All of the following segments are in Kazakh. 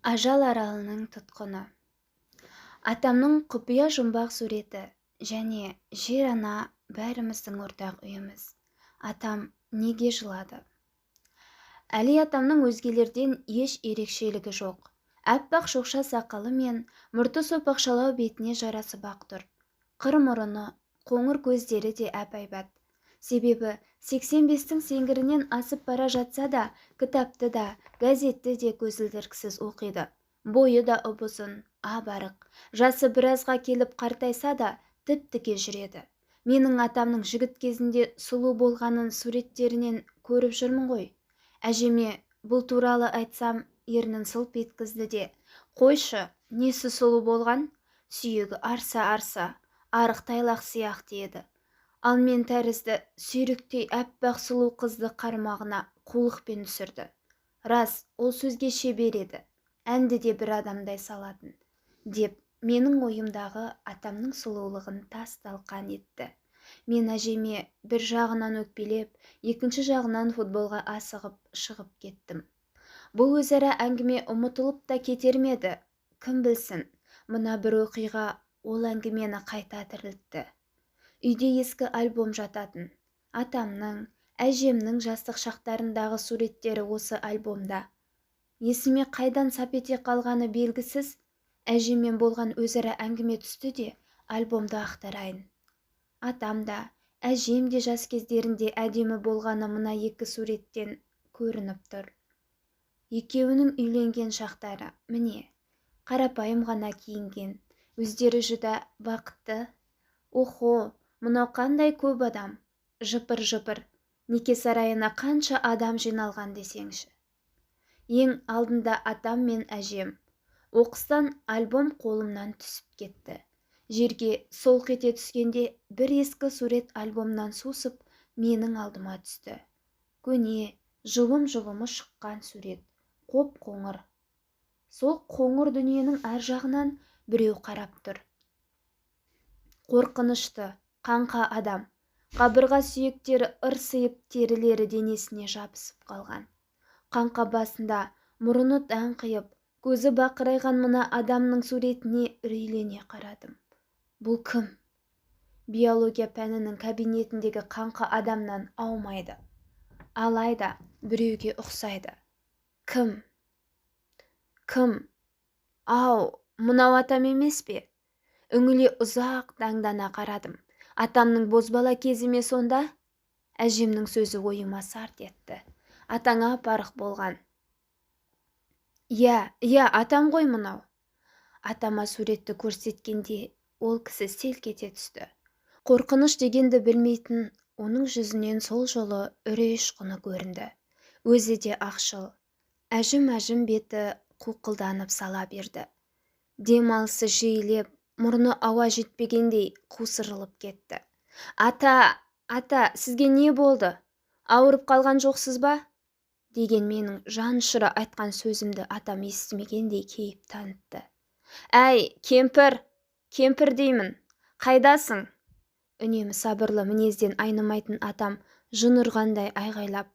Ажал аралының тұтқыны. Атамның құпия жұмбақ суреті және жер ана бәріміздің ортақ үйіміз. Атам неге жылады? Әли атамның өзгелерден еш ерекшелігі жоқ. Әппақ шоқша сақалы мен мұрты сопақшалау бетіне жарасып ақ тұр. Қыр мұрыны, қоңыр көздері де әп-әйбат. Себебі 85-тің сеңгірінен асып бара жатса да, кітапты да, газетті де көзілдіріксіз оқиды. Бойы да ұп-ұзын, ап-арық, жасы біразға келіп қартайса да, тіп-тіке жүреді. Менің атамның жігіт кезінде сұлу болғанын суреттерінен көріп жүрмін ғой. Әжеме бұл туралы айтсам, ернін сылп еткізді де, қойшы, несі сұлу болған? Сүйегі арса-арса, арық тайлақ сияқты еді. Ал мен тәрізді сүйріктей әппақ сұлу қызды қармағына қулықпен түсірді. Рас, ол сөзге шебер еді, әнді де бір адамдай салатын, деп менің ойымдағы атамның сұлулығын тас-талқан етті. Мен әжеме бір жағынан өкпелеп, екінші жағынан футболға асығып шығып кеттім. Бұл өзара әңгіме ұмытылып та кетер ме еді? Кім білсін, мына бір оқиға ол әңгімені қайта тірілтті. Үйде ескі альбом жататын. Атамның, әжемнің жастық шақтарындағы суреттері осы альбомда. Есіме қайдан сап ете қалғаны белгісіз, әжеммен болған өзара әңгіме түсті де, альбомды ақтарайын. Атам да, әжем де жас кездерінде әдемі болғаны мына екі суреттен көрініп тұр. Екеуінің үйленген шақтары, міне, қарапайым ғана киінген, өздері жүдә бақытты. Охо, мынау қандай көп адам, жыпыр-жыпыр, неке сарайына қанша адам жиналған десеңші. Ең алдында атам мен әжем. Оқыстан альбом қолымнан түсіп кетті. Жерге солқ ете түскенде бір ескі сурет альбомнан сусып менің алдыма түсті. Көне, жұлым-жұлымы шыққан сурет, қоп-қоңыр. Сол қоңыр дүниенің ар жағынан біреу қарап тұр. Қорқынышты, қаңқа адам, қабырға сүйектері ырсиып терілері денесіне жабысып қалған. Қаңқа басында мұрыны таңқиып, көзі бақырайған мына адамның суретіне үрейлене қарадым. Бұл кім? Биология пәнінің кабинетіндегі қаңқа адамнан аумайды. Алайда біреуге ұқсайды. Кім? Кім? Ау, мынау атам емес пе? Үңіле ұзақ даңдана қарадым. Атамның бозбала кезіме сонда? Әжемнің сөзі ойыма сарт етті. Атаңа апарық болған. Я, атам ғой мынау. Атама суретті көрсеткенде ол кісі селк ете түсті. Қорқыныш дегенді білмейтін оның жүзінен сол жолы үрей ұшқыны көрінді. Өзі де ақшыл. Әжім беті қуқылданып сала берді. Демалысы жиілеп, мұрны ауа жетпегендей қусырылып кетті. Ата, сізге не болды? Ауырып қалған жоқсыз ба? Деген менің жан ұшыра айтқан сөзімді атам естімегендей кейіп танытты. Әй, кемпір деймін, қайдасың? Үнемі сабырлы мінезден айнымайтын атам жын ұрғандай айғайлап,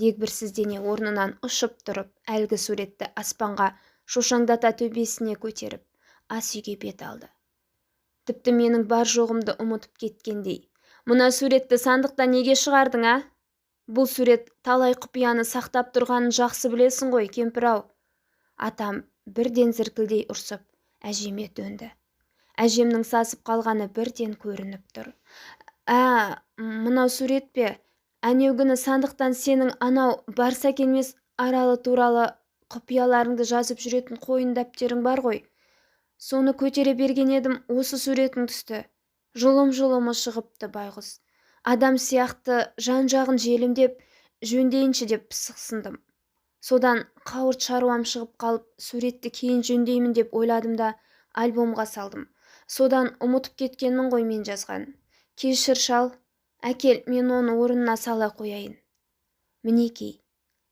дегбірсіздене орнынан ұшып тұрып, әлгі суретті аспанға шошаңдата төбесіне көтеріп, ас үйге бет алды. Тіпті менің бар жоғымды ұмытып кеткендей. Мына суретті сандықта неге шығардың, а? Бұл сурет талай құпияны сақтап тұрғанын жақсы білесің ғой, кемпір-ау. Атам бірден зіркілдей ұрсып, әжеме дөнді. Әжемнің сасып қалғаны бірден көрініп тұр. Мынау сурет пе? Әнеугіні сандықтан сенің анау барса келмес аралы туралы құпияларыңды жазып жүретін қойын дәптерің бар ғой. Соны көтере берген едім, осы суретің түсті. Жұлым-жұлымы шығыпты байғұс. Адам сияқты жан-жағын желімдеп, жөндейінші деп пысықсындым. Содан қауырт шаруам шығып қалып, суретті кейін жөндеймін деп ойладым да альбомға салдым. Содан ұмытып кеткенмін ғой мен жазған. Кешір шал, әкел, мен оны орнына сала қояйын. Мінекей,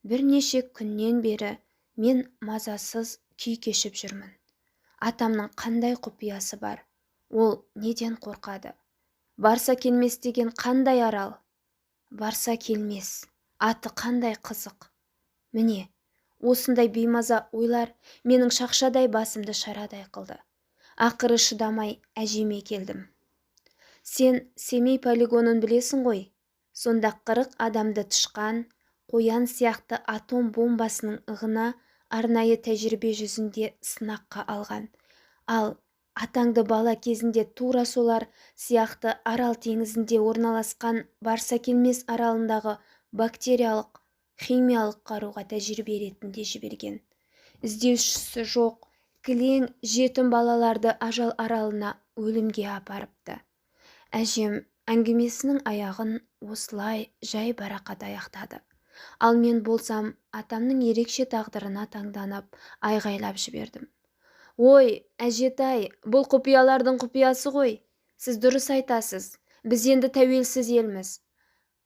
бірнеше күннен бері мен мазасыз күй кешіп жүрмін. Атамның қандай құпиясы бар? Ол неден қорқады? Барса келмес деген қандай арал? Барса келмес, аты қандай қызық? Міне, Осындай беймаза ойлар менің шақшадай басымды шарадай қылды. Ақыры шыдамай әжеме келдім. Сен Семей полигонын білесің ғой? Сонда 40 адамды тышқан, қоян сияқты атом бомбасының ығына арнайы тәжірибе жүзінде сынаққа алған. Ал атаңды бала кезінде тура солар сияқты Арал теңізінде орналасқан Барсакелмес аралындағы бактериялық, химиялық қаруға тәжірибе ретінде жіберген. Іздеушісі жоқ, кілең жетім балаларды ажал аралына өлімге апарыпты. Әжем әңгімесінің аяғын осылай жай барақат аяқтады. Ал мен болсам атамның ерекше тағдырына таңданып айғайлап жібердім. Ой, әжетай, бұл құпиялардың құпиясы ғой. Сіз дұрыс айтасыз. Біз енді тәуелсіз елміз.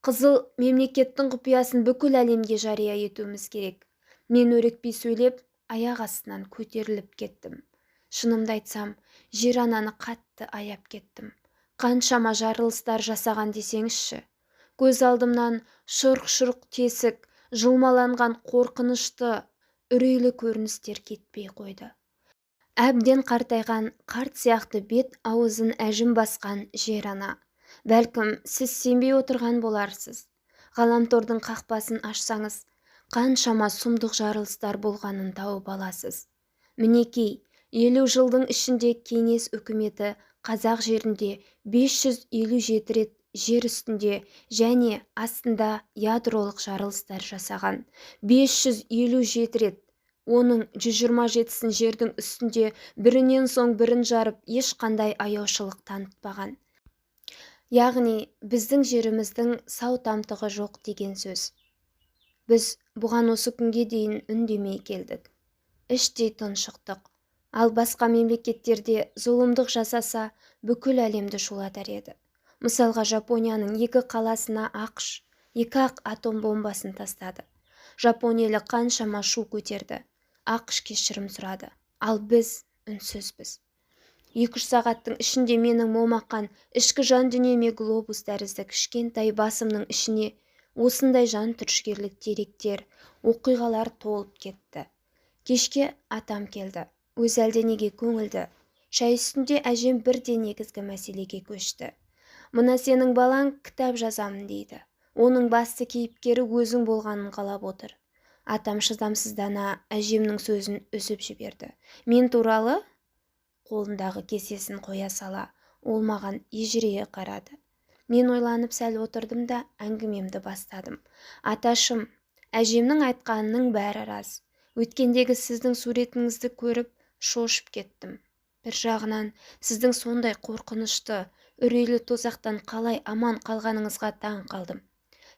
Қызыл мемлекеттің құпиясын бүкіл әлемге жария етуіміз керек. Мен өрекпей сөйлеп, аяқ астынан көтеріліп кеттім. Шынымды айтсам, жер ананы қатты аяп кеттім. Қаншама жарылыстар жасаған десеңізші. Көз алдымнан шұрқ-шұрқ тесік, жұлмаланған қорқынышты, үрейлі көріністер кетпей қойды. Әбден қартайған қарт сияқты бет аузын әжім басқан жер ана. Бәлкім сіз сенбей отырған боларсыз. Ғаламтордың қақпасын ашсаңыз, қаншама сұмдық жарылыстар болғанын тауып аласыз. Мінекей, 50 жылдың ішінде кеңес үкіметі қазақ жерінде 557 рет жер үстінде және астында ядролық жарылыстар жасаған. 557 рет. Оның 127-сін жердің үстінде бірінен соң бірін жарып ешқандай аяушылық танытпаған. Яғни біздің жеріміздің сау тамтығы жоқ деген сөз. Біз бұған осы күнге дейін үндемей келдік. Іштей тыншықтық. Ал басқа мемлекеттерде зұлымдық жасаса, бүкіл әлемді шулатар еді. Мысалға, Жапонияның 2 қаласына ақш 2-ақ атом бомбасын тастады. Жапониялы қаншама шу көтерді. ақш кешірім сұрады. Ал біз үнсізбіз. 2-3 сағаттың ішінде менің момақан ішкі жан дүниеме глобус тәрізді кішкентай басымның ішіне осындай жан түршігерлік деректер, оқиғалар толып кетті. Кешке атам келді. Өз әлденеге көңілді. Шай үстінде әжем бірден негізгі мәселеге көшті. Мына сенің балаң кітап жазамын дейді. Оның басты кейіпкері өзің болғанын қалап отыр. Атам шыдамсыздана әжемнің сөзін үзіп жіберді. Мен туралы? Қолындағы кесесін қоя сала, ол маған ежірейе қарады. Мен ойланып сәл отырдым да әңгімемді бастадым. Аташым, әжемнің айтқанының бәрі рас. Өткендегі сіздің суретіңізді көріп шошып кеттім. Бір жағынан сіздің сондай қорқынышты, үрейлі тозақтан қалай аман қалғаныңызға таң қалдым.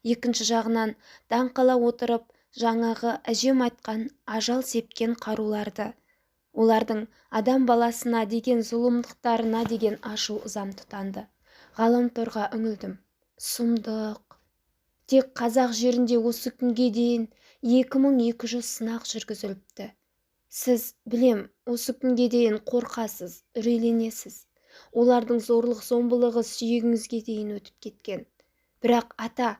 Екінші жағынан таң қала отырып жаңағы әжем айтқан ажал сепкен қаруларды, олардың адам баласына деген зұлымдықтарына деген ашу ызам тұтанды. Ғаламторға үңілдім. Сұмдық. Тек қазақ жерінде осы күнге дейін 2200 сынақ жүргізіліпті. Сіз, білем, осы күнге дейін қорқасыз, үрейленесіз. Олардың зорлық зомбылығы сүйегіңізге дейін өтіп кеткен. Бірақ ата,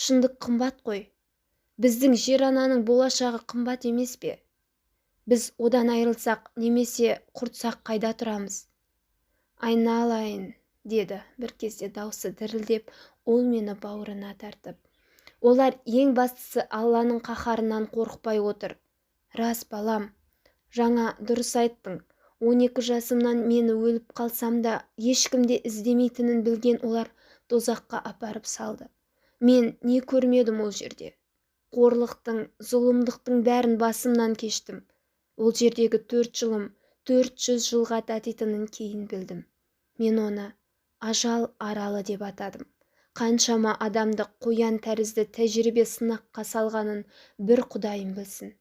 шындық қымбат қой. Біздің жер ананың болашағы қымбат емес пе? Біз одан айырылсақ немесе құртсақ қайда тұрамыз? Айналайын, деді бір кезде даусы дірілдеп, ол мені бауырына тартып. Олар ең бастысы Алланың қаһарынан қорықпай отыр. Рас балам, жаңа дұрыс айттың. 12 жасымнан мені өліп қалсам да ешкімде іздемейтінін білген олар тозаққа апарып салды. Мен не көрмедім ол жерде? Қорлықтың, зұлымдықтың бәрін басымнан кештім. Ол жердегі 4 жылым 400 жылға татитынын кейін білдім. Мен оны ажал аралы деп атадым. Қаншама адамды қоян тәрізді тәжірибе сынаққа салғанын бір Құдайым білсін.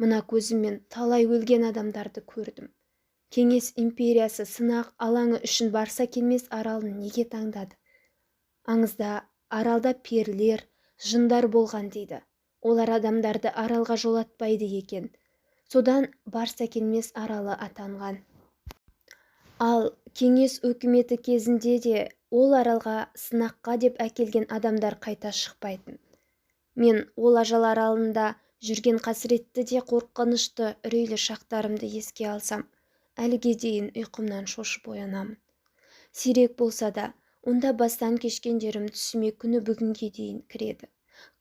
Мына көзіммен талай өлген адамдарды көрдім. Кеңес империясы сынақ алаңы үшін Барсакелмес аралын неге таңдады? Аңызда аралда перілер, жындар болған дейді. Олар адамдарды аралға жолатпайды екен. Содан Барсакелмес аралы атанған. Ал кеңес өкіметі кезінде де ол аралға сынаққа деп әкелген адамдар қайта шықпайтын. Мен ол ажал аралында Жүрген қасіретті де қорқынышты үрейлі шақтарымды еске алсам, әліге дейін ұйқымнан шошып оянамын. Сирек болса да, онда бастан кешкендерім түсіме күні бүгінге дейін кіреді.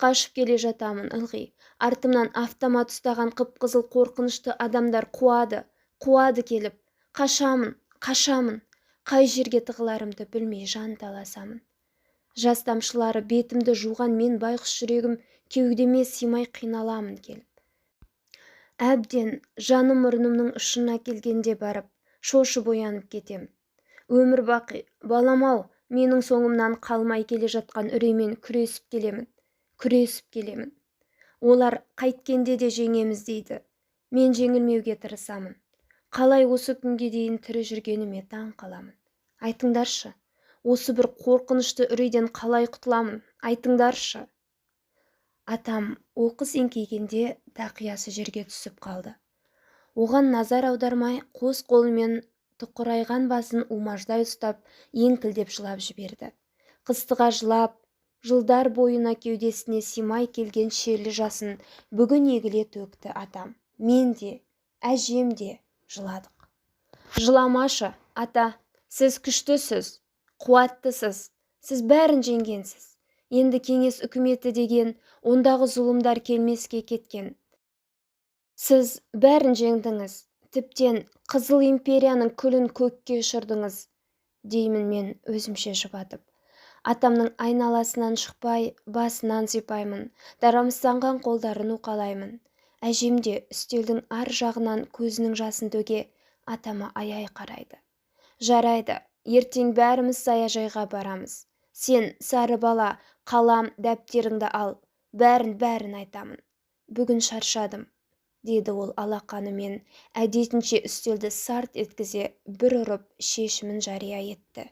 Қашып келе жатамын ылғи. Артымнан автомат ұстаған қып-қызыл қорқынышты адамдар қуады келіп. Қашамын. Қай жерге тығыларымды білмей жанталасамын. Жас тамшылары бетімді жуған мен байғұс жүрегім кеудеме сыймай қиналамын келіп. Әбден жаным мұрнымның ұшына келгенде барып, шошып оянып кетем. Өмір бақи, балам-ау, менің соңымнан қалмай келе жатқан үреймен күресіп келемін. Олар қайткенде де жеңеміз дейді. Мен жеңілмеуге тырысамын. Қалай осы күнге дейін тірі жүргеніме таң қаламын. Айтыңдаршы, осы бір қорқынышты үрейден қалай құтыламын? Айтыңдаршы. Атам оқыс еңкейгенде тақиясы жерге түсіп қалды. Оған назар аудармай қос қолымен тұқырайған басын умаждай ұстап, еңкілдеп жылап жіберді. Қыстыға жылап, жылдар бойына кеудесіне симай келген шерлі жасын бүгін егіле төкті атам. Мен де, әжем де жыладық. Жыламашы, ата, сіз күштісіз, қуаттысыз, сіз бәрін жеңгенсіз. Енді кеңес үкіметі деген ондағы зұлымдар келмеске кеткен. Сіз бәрін жеңдіңіз, тіптен Қызыл империяның күлін көкке ұшырдыңыз, деймін мен өзімше жұбатып. Атамның айналасынан шықпай, басынан сипаймын, дарамыстанған қолдарын уқалаймын. Әжем де үстелдің ар жағынан көзінің жасын төге, атама аяй қарайды. Жарайды, ертең бәріміз саяжайға барамыз. Сен, сары бала, қалам, дәптеріңді ал, бәрін айтамын. Бүгін шаршадым, деді ол алақанымен, әдетінше үстелді сарт еткізе бір ұрып шешімін жария етті.